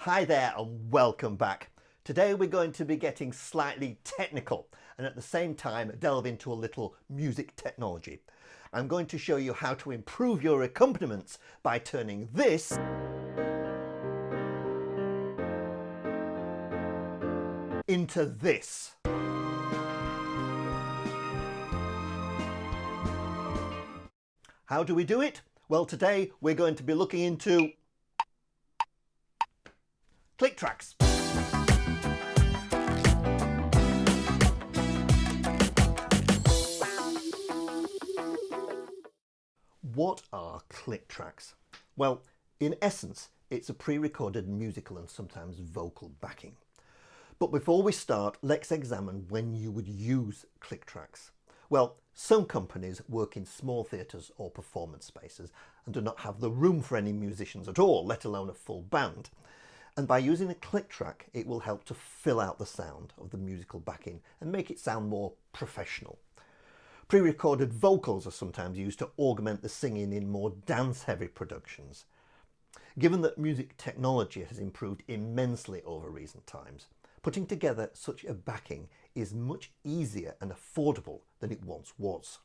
Hi there and welcome back. Today we're going to be getting slightly technical and at the same time delve into a little music technology. I'm going to show you how to improve your accompaniments by turning this into this. How do we do it? Well, today we're going to be looking into click tracks. What are click tracks? Well, in essence, it's a pre-recorded musical and sometimes vocal backing. But before we start, let's examine when you would use click tracks. Well, some companies work in small theatres or performance spaces and do not have the room for any musicians at all, let alone a full band. And by using a click track, it will help to fill out the sound of the musical backing and make it sound more professional. Pre-recorded vocals are sometimes used to augment the singing in more dance-heavy productions. Given that music technology has improved immensely over recent times, putting together such a backing is much easier and affordable than it once was.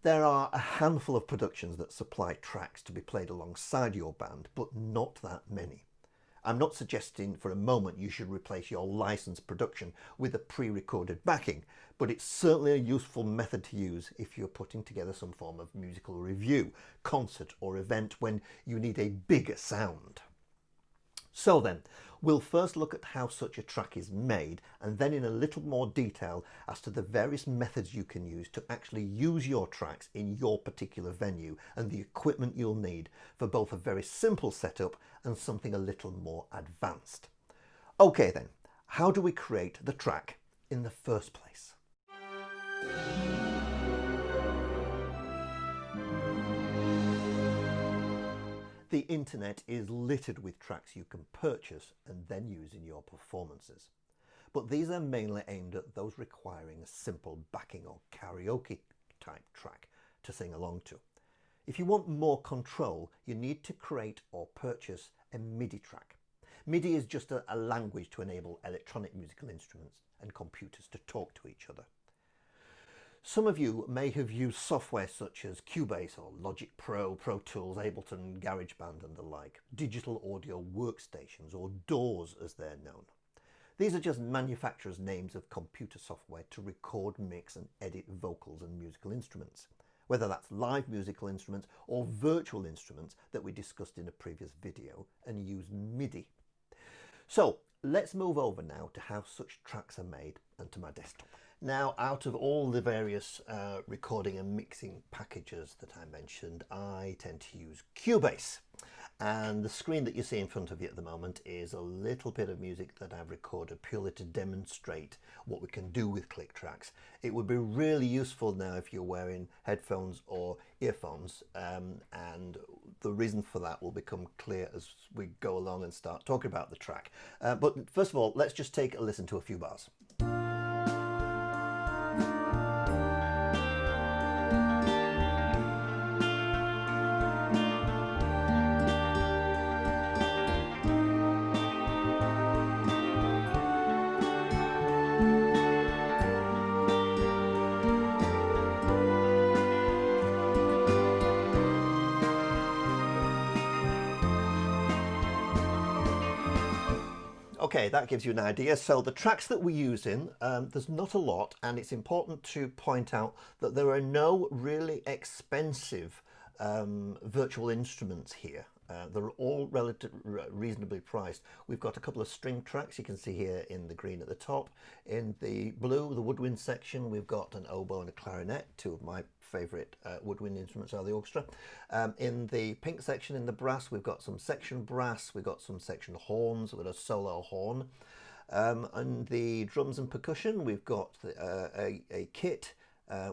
There are a handful of productions that supply tracks to be played alongside your band, but not that many. I'm not suggesting for a moment you should replace your licensed production with a pre-recorded backing, but it's certainly a useful method to use if you're putting together some form of musical review, concert or event when you need a bigger sound. So then, we'll first look at how such a track is made and then in a little more detail as to the various methods you can use to actually use your tracks in your particular venue and the equipment you'll need for both a very simple setup and something a little more advanced. Okay then, how do we create the track in the first place? The internet is littered with tracks you can purchase and then use in your performances. But these are mainly aimed at those requiring a simple backing or karaoke type track to sing along to. If you want more control, you need to create or purchase a MIDI track. MIDI is just a language to enable electronic musical instruments and computers to talk to each other. Some of you may have used software such as Cubase or Logic Pro, Pro Tools, Ableton, GarageBand and the like, digital audio workstations or DAWs as they're known. These are just manufacturers' names of computer software to record, mix and edit vocals and musical instruments, whether that's live musical instruments or virtual instruments that we discussed in a previous video, and use MIDI. So let's move over now to how such tracks are made and to my desktop. Now, out of all the various recording and mixing packages that I mentioned, I tend to use Cubase. And the screen that you see in front of you at the moment is a little bit of music that I've recorded purely to demonstrate what we can do with click tracks. It would be really useful now if you're wearing headphones or earphones, and the reason for that will become clear as we go along and start talking about the track. But first of all, let's just take a listen to a few bars. Okay, that gives you an idea. So the tracks that we're using, there's not a lot, and it's important to point out that there are no really expensive virtual instruments here. They're all reasonably priced. We've got a couple of string tracks you can see here in the green at the top. In the blue, the woodwind section, we've got an oboe and a clarinet, two of my favourite woodwind instruments out of the orchestra. In the pink section, in the brass, we've got some section brass, we've got some section horns, we've got a solo horn. And the drums and percussion, we've got a kit.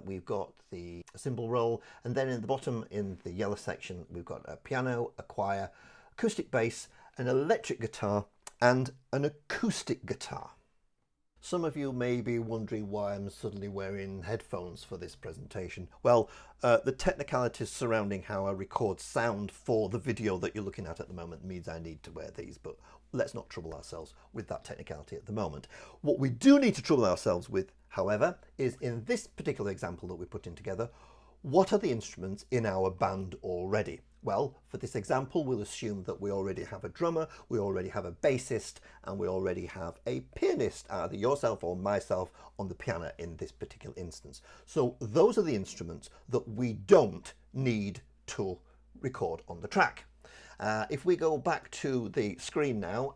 We've got the cymbal roll, and then in the bottom in the yellow section we've got a piano, a choir, acoustic bass, an electric guitar and an acoustic guitar. Some of you may be wondering why I'm suddenly wearing headphones for this presentation. Well, the technicalities surrounding how I record sound for the video that you're looking at the moment means I need to wear these, but let's not trouble ourselves with that technicality at the moment. What we do need to trouble ourselves with, however, is in this particular example that we're putting together, what are the instruments in our band already? Well, for this example, we'll assume that we already have a drummer, we already have a bassist, and we already have a pianist, either yourself or myself, on the piano in this particular instance. So those are the instruments that we don't need to record on the track. If we go back to the screen now,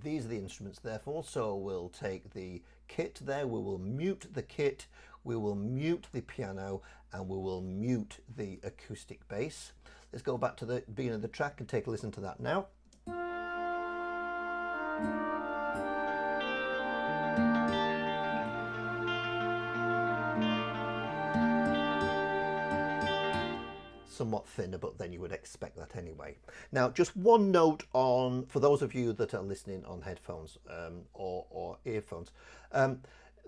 these are the instruments therefore, so we'll take the kit there, we will mute the kit, we will mute the piano, and we will mute the acoustic bass. Let's go back to the beginning of the track and take a listen to that now. Somewhat thinner, but then you would expect that anyway. Now, just one note on, for those of you that are listening on headphones or earphones,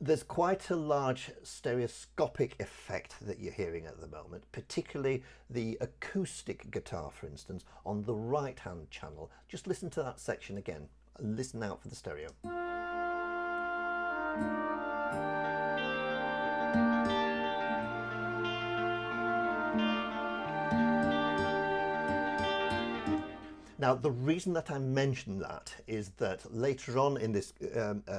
there's quite a large stereoscopic effect that you're hearing at the moment, particularly the acoustic guitar, for instance, on the right-hand channel. Just listen to that section again and listen out for the stereo. Now, the reason that I mention that is that later on in this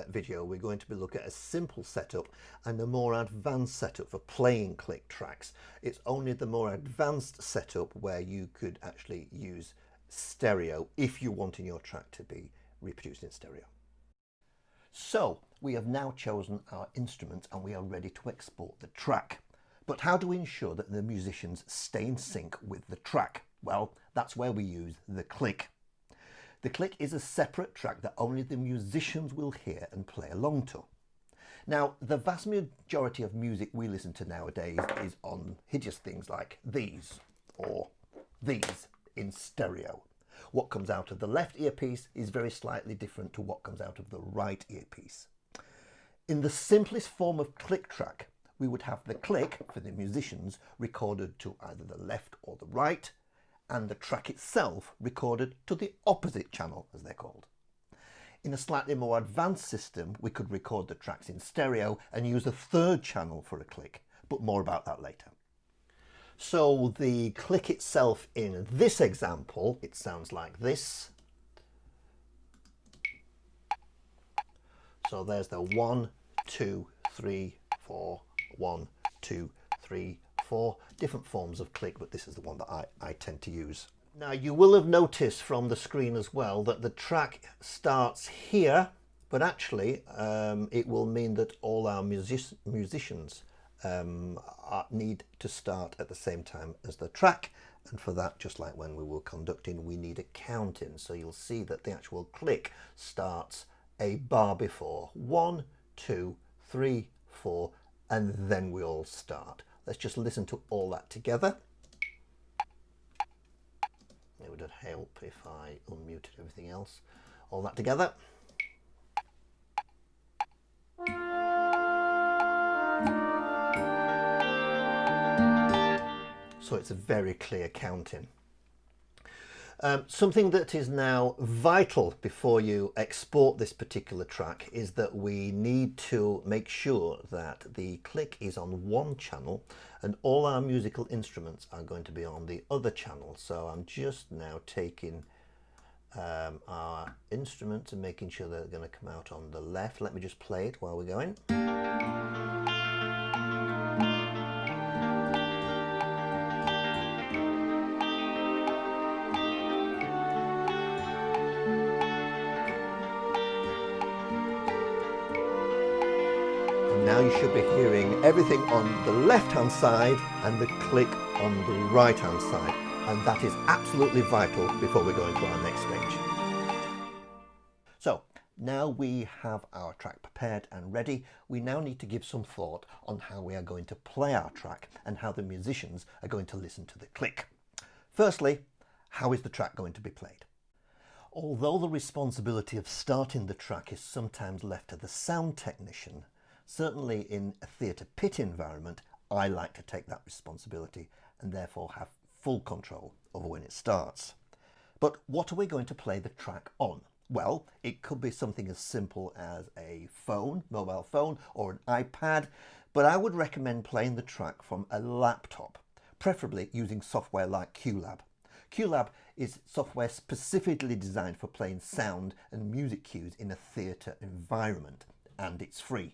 video, we're going to be looking at a simple setup and a more advanced setup for playing click tracks. It's only the more advanced setup where you could actually use stereo if you want your track to be reproduced in stereo. So we have now chosen our instruments and we are ready to export the track. But how do we ensure that the musicians stay in sync with the track? Well, that's where we use the click. The click is a separate track that only the musicians will hear and play along to. Now, the vast majority of music we listen to nowadays is on hideous things like these or these in stereo. What comes out of the left earpiece is very slightly different to what comes out of the right earpiece. In the simplest form of click track, we would have the click for the musicians recorded to either the left or the right, and the track itself recorded to the opposite channel, as they're called. In a slightly more advanced system, we could record the tracks in stereo and use a third channel for a click, but more about that later. So the click itself in this example, it sounds like this. So there's the 1, 2, 3, 4, 1, 2, 3, 4 different forms of click, but this is the one that I tend to use. Now, you will have noticed from the screen as well that the track starts here, but actually it will mean that all our musicians need to start at the same time as the track, and for that, just like when we were conducting, we need a count-in. So you'll see that the actual click starts a bar before 1, 2, 3, 4, and then we all start. Let's just listen to all that together. It would help if I unmuted everything else. All that together. So it's a very clear counting. Something that is now vital before you export this particular track is that we need to make sure that the click is on one channel and all our musical instruments are going to be on the other channel. So I'm just now taking our instruments and making sure they're going to come out on the left. Let me just play it while we're going. Now you should be hearing everything on the left-hand side and the click on the right-hand side. And that is absolutely vital before we go into our next stage. So now we have our track prepared and ready. We now need to give some thought on how we are going to play our track and how the musicians are going to listen to the click. Firstly, how is the track going to be played? Although the responsibility of starting the track is sometimes left to the sound technician, certainly in a theatre pit environment, I like to take that responsibility and therefore have full control over when it starts. But what are we going to play the track on? Well, it could be something as simple as a phone, mobile phone, or an iPad, but I would recommend playing the track from a laptop, preferably using software like QLab. QLab is software specifically designed for playing sound and music cues in a theatre environment, and it's free.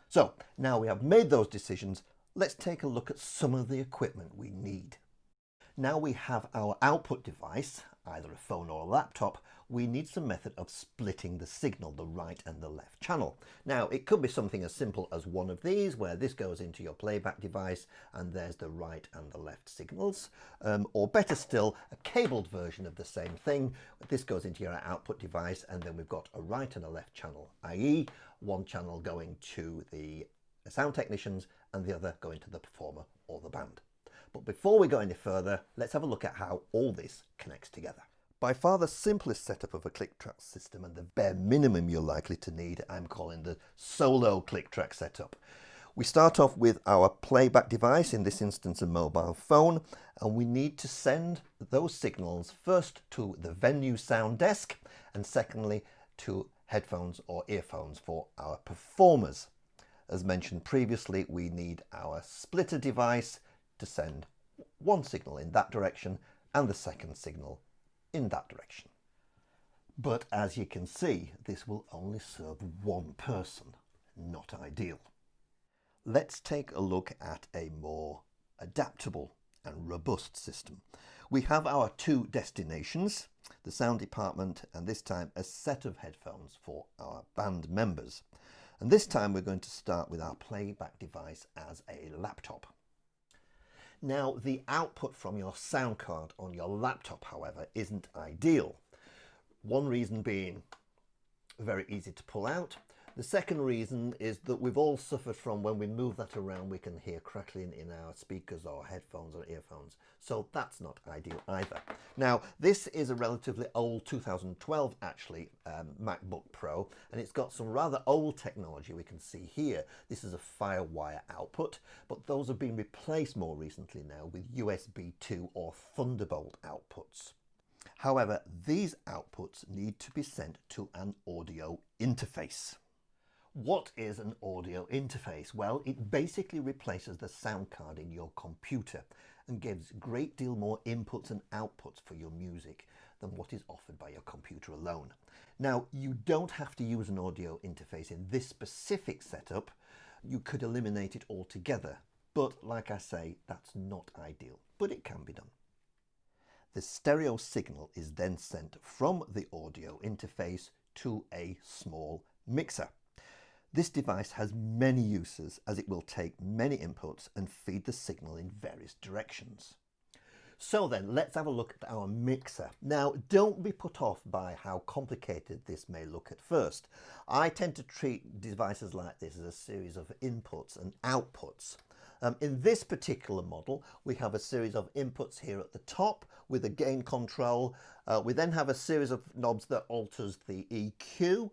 So now we have made those decisions, let's take a look at some of the equipment we need. Now we have our output device, either a phone or a laptop, we need some method of splitting the signal, the right and the left channel. Now it could be something as simple as one of these, where this goes into your playback device and there's the right and the left signals, or better still, a cabled version of the same thing. This goes into your output device and then we've got a right and a left channel, i.e. one channel going to the sound technicians and the other going to the performer or the band. But before we go any further, let's have a look at how all this connects together. By far the simplest setup of a click track system and the bare minimum you're likely to need, I'm calling the solo click track setup. We start off with our playback device, in this instance a mobile phone, and we need to send those signals first to the venue sound desk and secondly to headphones or earphones for our performers. As mentioned previously, we need our splitter device to send one signal in that direction and the second signal in that direction. But as you can see, this will only serve one person, not ideal. Let's take a look at a more adaptable and robust system. We have our two destinations, the sound department and this time a set of headphones for our band members. And this time we're going to start with our playback device as a laptop. Now, the output from your sound card on your laptop, however, isn't ideal. One reason being very easy to pull out. The second reason is that we've all suffered from when we move that around, we can hear crackling in our speakers or headphones or earphones. So that's not ideal either. Now, this is a relatively old 2012 actually MacBook Pro, and it's got some rather old technology we can see here. This is a FireWire output, but those have been replaced more recently now with USB 2 or Thunderbolt outputs. However, these outputs need to be sent to an audio interface. What is an audio interface? Well, it basically replaces the sound card in your computer and gives a great deal more inputs and outputs for your music than what is offered by your computer alone. Now, you don't have to use an audio interface in this specific setup. You could eliminate it altogether, but like I say, that's not ideal, but it can be done. The stereo signal is then sent from the audio interface to a small mixer. This device has many uses as it will take many inputs and feed the signal in various directions. So then let's have a look at our mixer. Now don't be put off by how complicated this may look at first. I tend to treat devices like this as a series of inputs and outputs. In this particular model, we have a series of inputs here at the top with a gain control. We then have a series of knobs that alters the EQ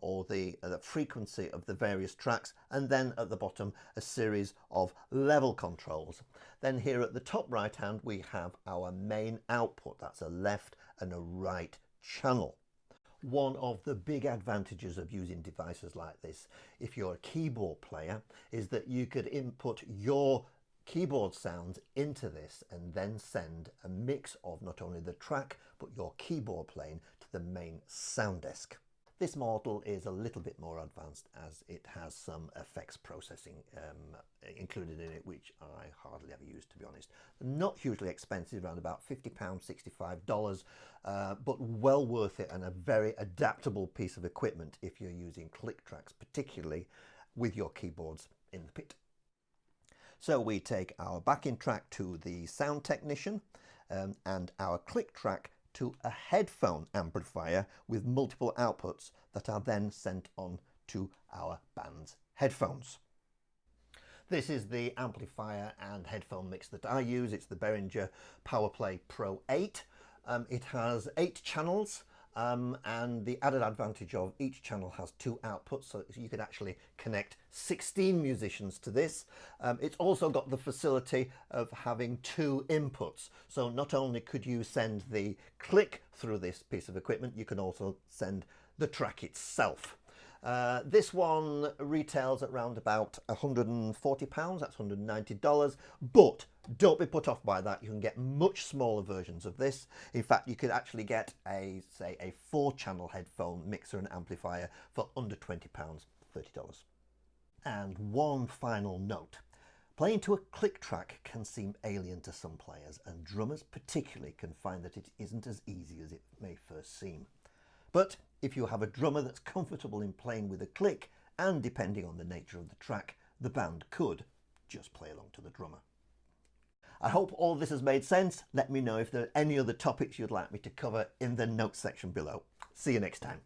or the frequency of the various tracks, and then at the bottom a series of level controls. Then here at the top right hand we have our main output. That's a left and a right channel. One of the big advantages of using devices like this, if you're a keyboard player, is that you could input your keyboard sounds into this and then send a mix of not only the track but your keyboard playing to the main sound desk. This model is a little bit more advanced as it has some effects processing included in it, which I hardly ever use, to be honest. Not hugely expensive, around about £50, $65, but well worth it and a very adaptable piece of equipment if you're using click tracks, particularly with your keyboards in the pit. So we take our backing track to the sound technician and our click track to a headphone amplifier with multiple outputs that are then sent on to our band's headphones. This is the amplifier and headphone mix that I use. It's the Behringer PowerPlay Pro 8. It has 8 channels and the added advantage of each channel has 2 outputs, so you could actually connect 16 musicians to this. It's also got the facility of having 2 inputs, so not only could you send the click through this piece of equipment, you can also send the track itself. This one retails at around about £140, that's $190, but don't be put off by that. You can get much smaller versions of this. In fact, you could actually get a 4-channel headphone mixer and amplifier for under £20, $30. And one final note. Playing to a click track can seem alien to some players, and drummers particularly can find that it isn't as easy as it may first seem. But if you have a drummer that's comfortable in playing with a click, and depending on the nature of the track, the band could just play along to the drummer. I hope all this has made sense. Let me know if there are any other topics you'd like me to cover in the notes section below. See you next time.